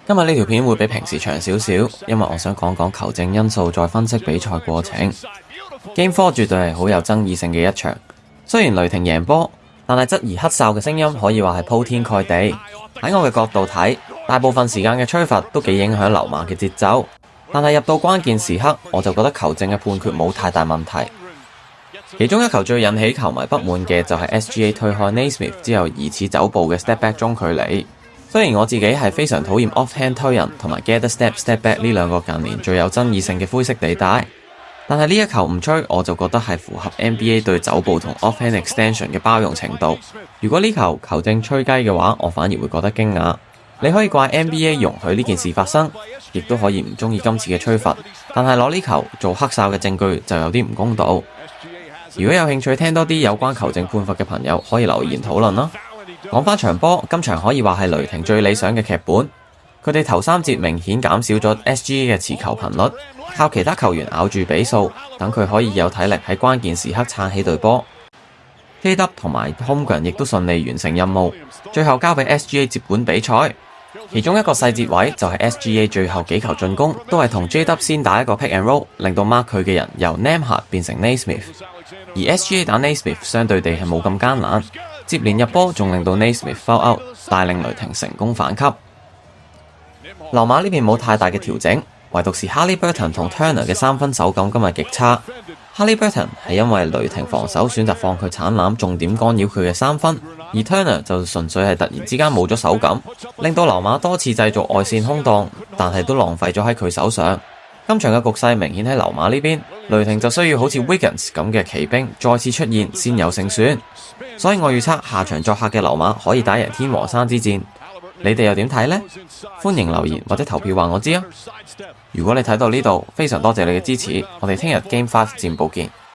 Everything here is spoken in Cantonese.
今日呢條片會比平時長少少，因為我想講講球證因素，再分析比賽過程。Game 4絕對係好有爭議性嘅一場，雖然雷霆贏波，但係質疑黑哨嘅聲音可以話係鋪天蓋地。喺我嘅角度睇，大部分時間嘅吹罰都幾影響溜馬嘅節奏，但係入到關鍵時刻，我就覺得球證嘅判決冇太大問題。其中一球最引起球迷不滿嘅就係 SGA 推開 Naismith 之後疑似走步嘅 step back 中距離。雖然我自己係非常討厭 offhand 推人同埋 gather step back 呢兩個近年最有爭議性嘅灰色地帶，但係呢一球唔吹，我就覺得係符合 NBA 對走步同 offhand extension 嘅包容程度。如果呢球證吹雞嘅話，我反而會覺得驚訝。你可以怪 NBA 容許呢件事發生，亦都可以唔中意今次嘅吹罰，但係攞呢球做黑哨嘅證據就有啲唔公道。如果有興趣聽多啲有關球證判罰嘅朋友，可以留言討論啦。講返場波，今場可以話係雷霆最理想嘅劇本。佢哋頭3節明顯減少咗 SGA 嘅持球頻率，靠其他球員咬住比數，等佢可以有體力喺關鍵時刻撐起隊波。KW 同埋 Holmgren 亦都順利完成任務，最後交俾 SGA 接管比賽。其中一個細節位就係 SGA 最後幾球進攻都係同 JW 先打一個 pick and roll， 令到 mark 佢嘅人由 Nembhard 變成 Naismith， 而 SGA 打 Naismith 相對地係冇咁艱難。接連入波仲令到 Naismith foul out， 帶領雷霆成功反擊。溜馬呢邊冇太大嘅調整，唯獨是 Haliburton 同 Turner 嘅3分手感今日極差。Haliburton 係因為雷霆防守選擇放佢鏟籃，重點干擾佢嘅3分，而 Turner 就純粹係突然之間冇咗手感，令到溜馬多次製造外線空檔，但係都浪費咗喺佢手上。今場嘅局勢明顯喺溜馬呢邊，雷霆就需要好似 Wiggins 咁嘅奇兵再次出現先有勝算，所以我預測下場作客嘅溜馬可以打贏天王山之戰。你哋又點睇呢？歡迎留言或者投票話我知啊！如果你睇到呢度，非常多謝你嘅支持，我哋聽日 Game 5戰報見。